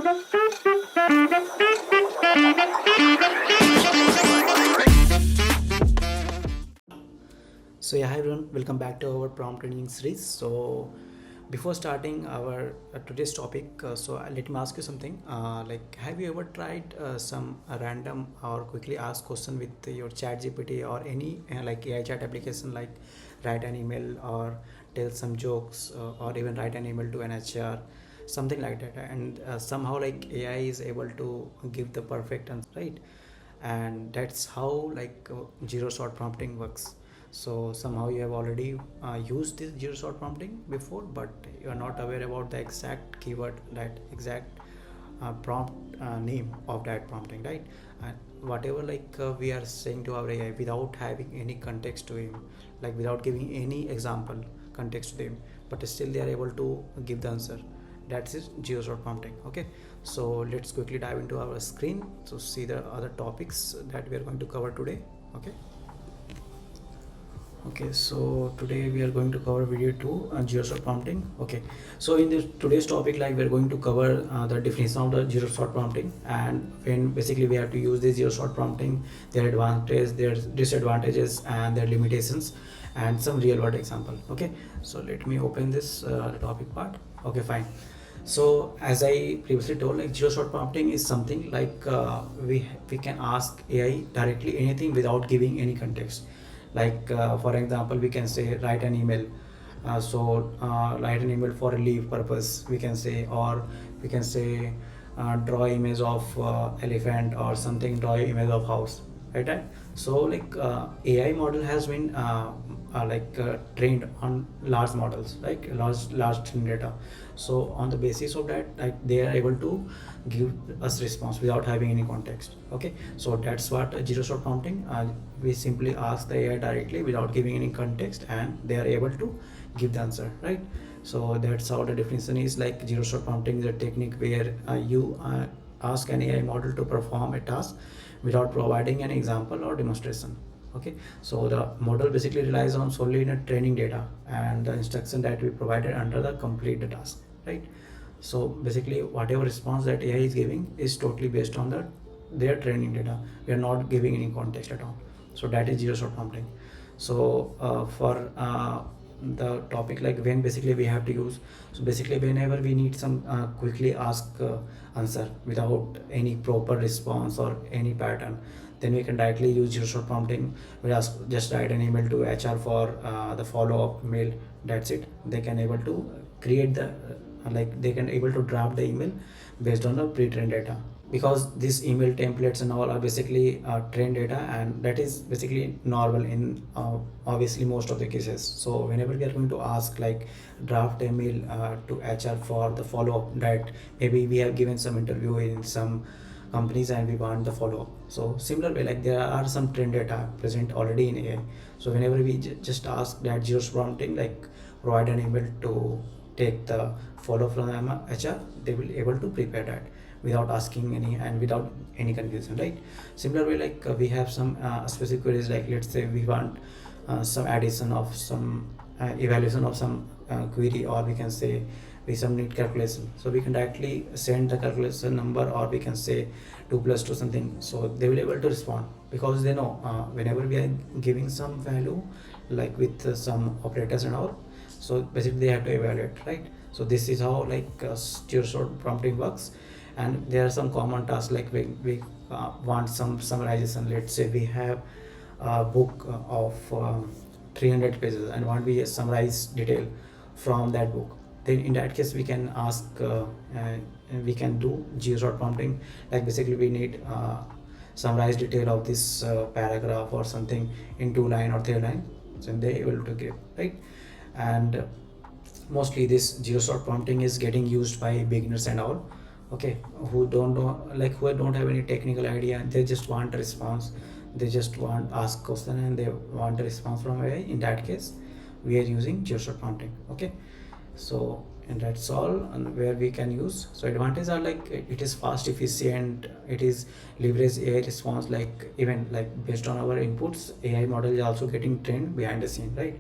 So yeah, hi everyone, welcome back to our prompt training series. So before starting our today's topic, let me ask you something. Like, have you ever tried some random or quickly asked question with your Chat GPT or any like AI chat application, like write an email or tell some jokes or even write an email to an HR, something like that, and somehow like AI is able to give the perfect answer, right? And that's how like zero shot prompting works. So somehow you have already used this zero shot prompting before, but you are not aware about the exact keyword, that exact prompt name of that prompting, right? And whatever like we are saying to our AI without having any context to him, like without giving any example context to them, but still they are able to give the answer. That's is zero shot prompting. Okay, so let's quickly dive into our screen to see the other topics that we are going to cover today. Okay. Okay, so today we are going to cover video 2 zero shot prompting. Okay, so in this today's topic, like we're going to cover the definition of the zero shot prompting, and when basically we have to use this zero shot prompting, their advantages, their disadvantages, and their limitations, and some real world example. Okay, so let me open this topic part. Okay, fine. So as I previously told, like zero shot prompting is something like we can ask AI directly anything without giving any context. Like for example, we can say write an email. Write an email for a leave purpose, we can say, or we can say draw image of elephant or something, draw image of house, right? So like AI model has been trained on large models, like large trained data. So on the basis of that, like they are able to give us response without having any context. Okay, so that's what zero shot prompting. We simply ask the AI directly without giving any context, and they are able to give the answer, right? So that's how the definition is. Like zero shot prompting is a technique where you ask an AI model to perform a task without providing an example or demonstration. Okay, so the model basically relies on solely in a training data and the instruction that we provided under the complete the task, right? So basically whatever response that AI is giving is totally based on their training data. We are not giving any context at all. So that is zero shot prompting. So for the topic, like when basically we have to use, so basically whenever we need some quickly ask answer without any proper response or any pattern, then we can directly use zero shot prompting. We just write an email to HR for the follow-up mail. That's it. They can able to create the like they can able to draft the email based on the pre-trained data, because these email templates and all are basically trained data, and that is basically normal in obviously most of the cases. So whenever we are going to ask like draft email to HR for the follow-up, that maybe we have given some interview in some companies and we want the follow-up. So similar way, like there are some trained data present already in AI. So whenever we just ask that zero prompting, like provide an email to take the follow from HR, they will able to prepare that without asking any and without any confusion, right? Similar way, like we have some specific queries, like let's say we want some addition of some evaluation of some query, or we can say we some need calculation, so we can directly send the calculation number, or we can say 2 plus 2 something, so they will able to respond, because they know whenever we are giving some value like with some operators and all, so basically they have to evaluate, right? So this is how like zero shot prompting works. And there are some common tasks, like we want some summarization. Let's say we have a book of 300 pages and want we summarize detail from that book, then in that case we can ask we can do zero shot prompting. Like basically we need summarize detail of this paragraph or something in 2 line or 3 line, so they able to give, right? And mostly this zero shot prompting is getting used by beginners and all, okay, who don't know, like who don't have any technical idea, they just want a response, they just want ask question and they want a response from AI. In that case we are using zero shot prompting. Okay, so and that's all and where we can use. So advantages are like it is fast, efficient, it is leverage AI response, like even like based on our inputs, AI model is also getting trained behind the scene, right?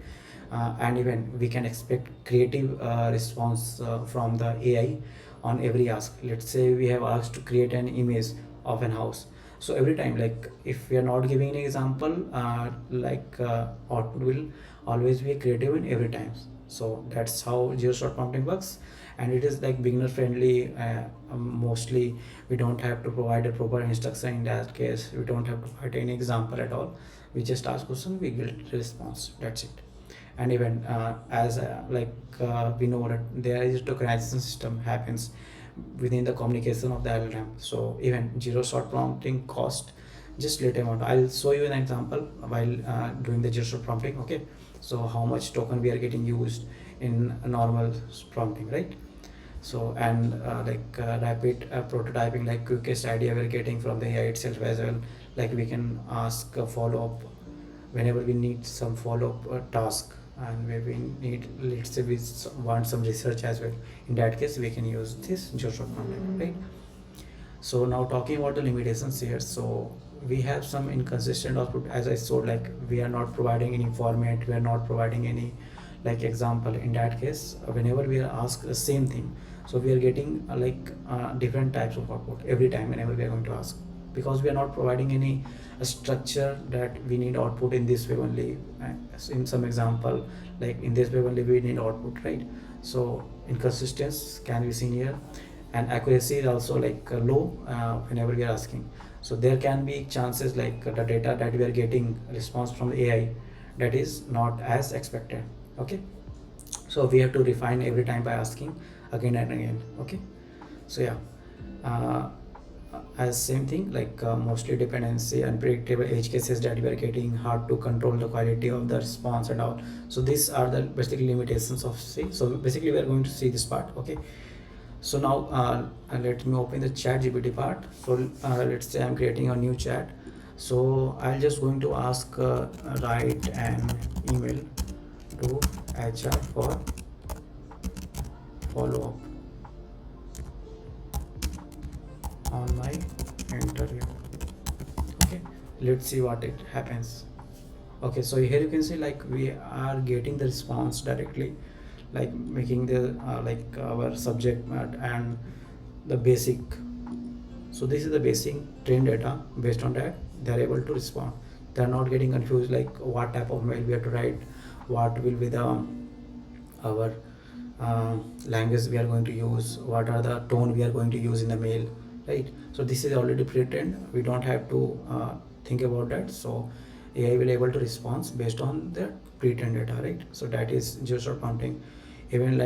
And even we can expect creative response from the AI on every ask. Let's say we have asked to create an image of an house. So every time, like if we are not giving an example, output will always be creative in every time. So that's how zero shot prompting works, and it is like beginner friendly. Mostly we don't have to provide a proper instruction. In that case, we don't have to provide any example at all. We just ask question, we get response, that's it. And even as we know that there is tokenization system happens within the communication of the LLM. So even zero shot prompting cost just little amount. I'll show you an example while doing the zero shot prompting. Okay, so how much token we are getting used in a normal prompting, right? So and rapid prototyping, like quickest idea we're getting from the AI itself as well. Like we can ask a follow up whenever we need some follow-up task, and where we need, let's say we want some research as well. In that case we can use this Joshua content, right? So now talking about the limitations here. So we have some inconsistent output, as I showed. Like we are not providing any format, we are not providing any like example. In that case, whenever we are asked the same thing, so we are getting different types of output every time whenever we are going to ask, because we are not providing any structure that we need output in this way only. In some example, like in this way only we need output, right? So inconsistency can be seen here, and accuracy is also low whenever we are asking. So there can be chances the data that we are getting response from the AI, that is not as expected. Okay, so we have to refine every time by asking again and again. Okay, so yeah, uh, as same thing, mostly dependency, unpredictable edge cases that we are getting, hard to control the quality of the response and all. So these are the basically limitations of C. So basically we are going to see this part. Okay, so now let me open the chat GPT part. So let's say I'm creating a new chat. So I'll just going to ask write an email to HR for follow up on my interview. Okay, let's see what it happens. Okay, so here you can see we are getting the response directly, like making the our subject matter and the basic. So this is the basic train data. Based on that they are able to respond. They are not getting confused like what type of mail we have to write, what will be the our language we are going to use, what are the tone we are going to use in the mail, right? So this is already pre-trained, we don't have to think about that. So AI will able to respond based on the pre-trained data, right? So that is zero-shot prompting. Even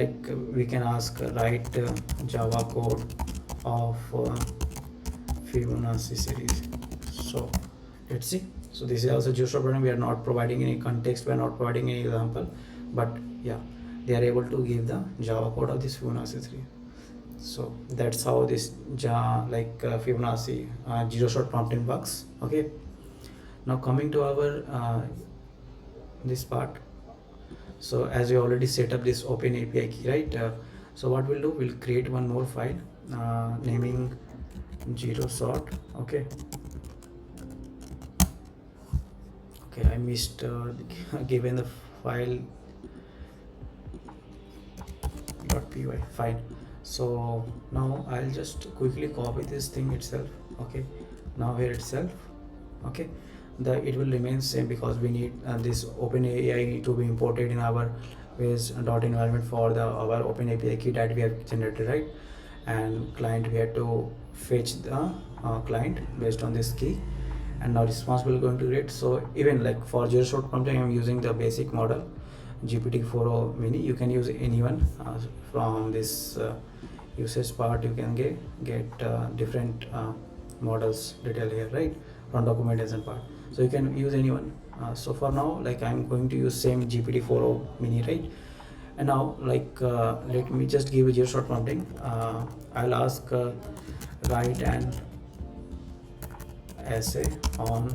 we can ask write Java code of Fibonacci series. So let's see. So this is also zero-shot prompting. We are not providing any context, we are not providing any example, but yeah, they are able to give the Java code of this Fibonacci tree. So that's how this Fibonacci zero-shot prompting works. Okay, now coming to our this part. So as we already set up this open API key, right? So what we'll do, we'll create one more file naming zero-shot. Okay, I missed given the file .py. Fine. So now I'll just quickly copy this thing itself. Okay, now here itself. Okay, it will remain same because we need this OpenAI to be imported in our base dot environment for our OpenAPI key that we have generated, right? And client, we have to fetch the client based on this key, and now response will going to get. So even for zero-shot prompting, I'm using the basic model GPT-4o mini. You can use anyone from this usage part. You can get different models detail here, right, from documentation part. So you can use anyone. So for now, I'm going to use same GPT-4o mini, right? And now let me just give a zero-shot prompting. I'll ask write an essay on,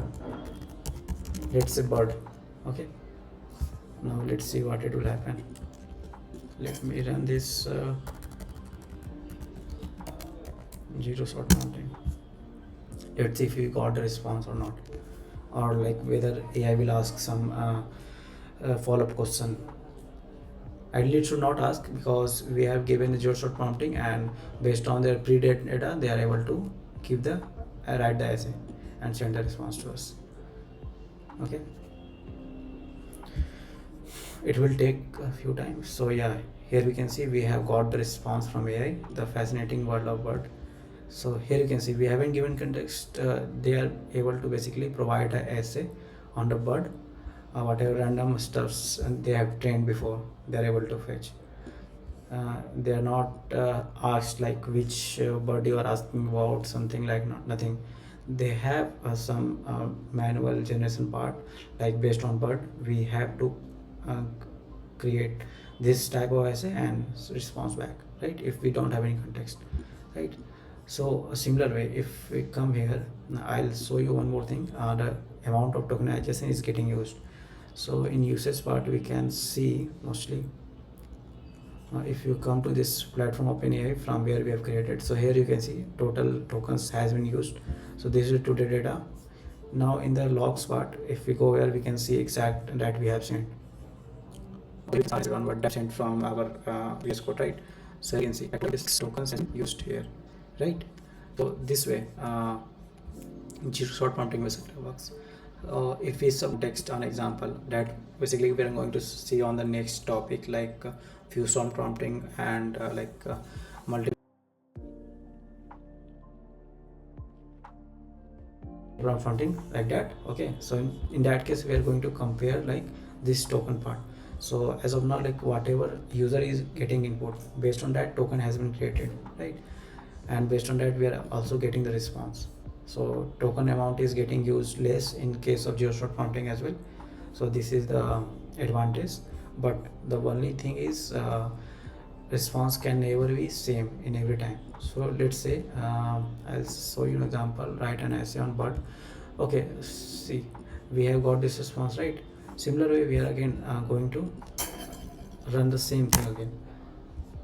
let's say, bird. Okay, now let's see what it will happen. Let me run this zero-shot prompting. Let's see if we got a response or not, or whether AI will ask some follow-up question. Ideally it should not ask, because we have given the zero shot prompting, and based on their pre-data they are able to give the write the essay and send the response to us. Okay, it will take a few times. So yeah, here we can see we have got the response from AI, the fascinating world of bird. So here you can see we haven't given context. They are able to basically provide an essay on the bird, whatever random stuffs and they have trained before, they are able to fetch. They are not asked like which bird you are asking about, something like, nothing. They have some manual generation part, like based on bird we have to uh, create this type of essay and response back, right, if we don't have any context, right. So a similar way, if we come here, I'll show you one more thing. The amount of tokenization is getting used. So in usage part we can see mostly, if you come to this platform OpenAI from where we have created, so here you can see total tokens has been used. So this is today data. Now in the logs part, if we go here, we can see exact that we have sent. One word sent from our VS Code, right? So you can see this tokens is used here, right? So this way, short prompting basically works. If we some text on example, that basically we are going to see on the next topic, like few sound prompting and multi prompting, like that. Okay, so in that case we are going to compare like this token part. So as of now, like whatever user is getting input, based on that token has been created, right, and based on that we are also getting the response. So token amount is getting used less in case of zero shot prompting as well. So this is the advantage, but the only thing is response can never be same in every time. So let's say I'll show you an example, write an essay on bird. Okay, see, we have got this response, right. Similar way we are again going to run the same thing again.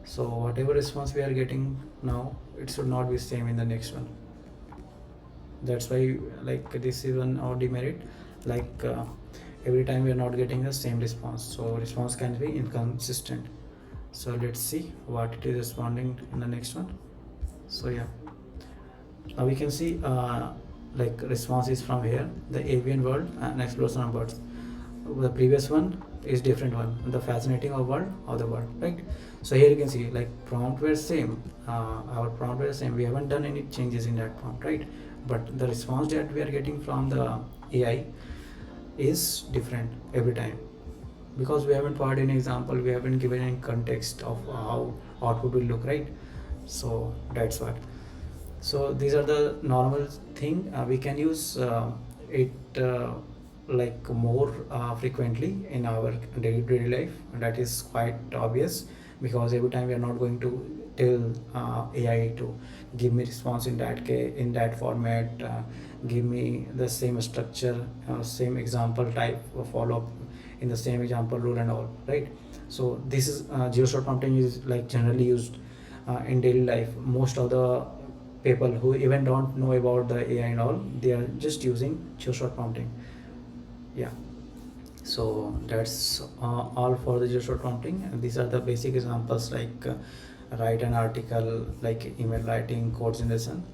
So whatever response we are getting now, it should not be same in the next one. That's why like this is one our demerit, like every time we are not getting the same response, so response can be inconsistent. So let's see what it is responding in the next one. So yeah, now we can see like response is from here, the avian world and exploration of birds. The previous one is different one, the fascinating of world of the world, right. So here you can see like prompt were same, our prompt were same, we haven't done any changes in that prompt, right, but the response that we are getting from the AI is different every time, because we haven't provided an example, we haven't given any context of how output will look, right. So that's what. So these are the normal thing. We can use it like more frequently in our daily life, and that is quite obvious, because every time we are not going to tell AI to give me response in that case, in that format, give me the same structure, same example type of follow up in the same example rule and all, right. So this is zero shot prompting is like generally used in daily life. Most of the people who even don't know about the AI and all, they are just using zero shot prompting. Yeah, so that's all for the zero shot prompting, and these are the basic examples, like write an article, like email writing, code generation,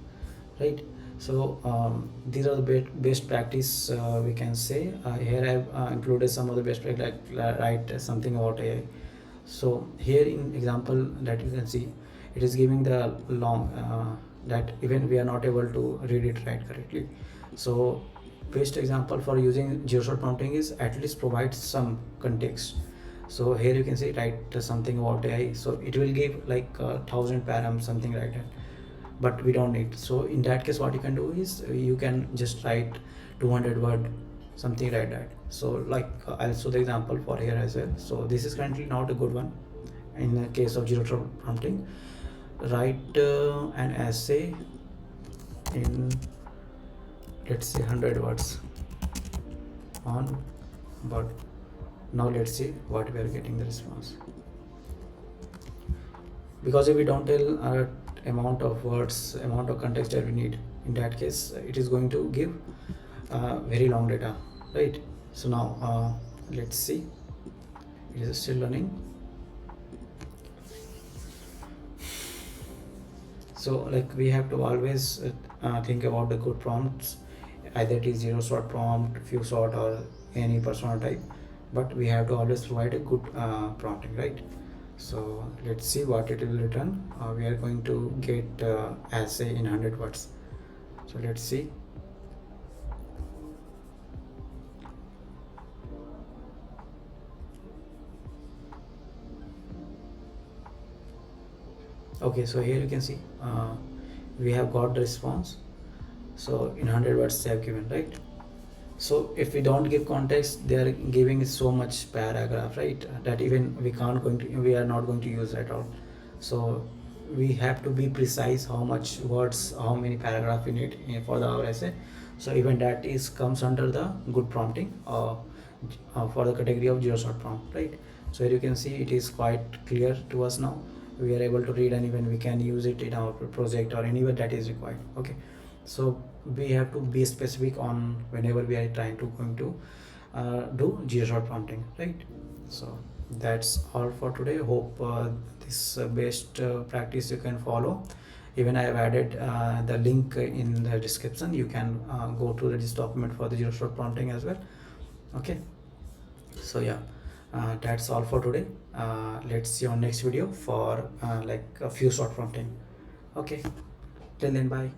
right. So these are the best practice, we can say. Here I've included some of the best practice, like write something about AI. So here in example that you can see, it is giving the long that even we are not able to read it right correctly. So best example for using zero shot prompting is at least provide some context. So here you can say write something about AI, so it will give like 1,000 params, something like that, but we don't need. So in that case what you can do is you can just write 200 word, something like that. So like I'll show the example for here as well. So this is currently not a good one. In the case of zero shot prompting, write an essay in, let's say, 100 words on bird. Now let's see what we are getting the response, because if we don't tell amount of words, amount of context that we need, in that case it is going to give very long data, right. So now let's see, it is still learning. So like we have to always think about the good prompts, either it is zero shot prompt, few shot, or any persona type, but we have to always provide a good prompting, right? So let's see what it will return. We are going to get essay in 100 words. So let's see. Okay, so here you can see we have got the response. So in 100 words they have given, right? So if we don't give context, they are giving so much paragraph, right, that even we are not going to use at all. So we have to be precise how much words, how many paragraph we need for our essay. So even that is comes under the good prompting for the category of zero shot prompt, right? So here you can see it is quite clear to us now. We are able to read, and even we can use it in our project or anywhere that is required. Okay, so we have to be specific on whenever we are trying to going to do zero shot prompting, right? So that's all for today. Hope this best practice you can follow. Even I have added the link in the description. You can go to this document for the zero shot prompting as well. Okay, so yeah, that's all for today. Let's see on next video for like a few short prompting. Okay, till then, bye.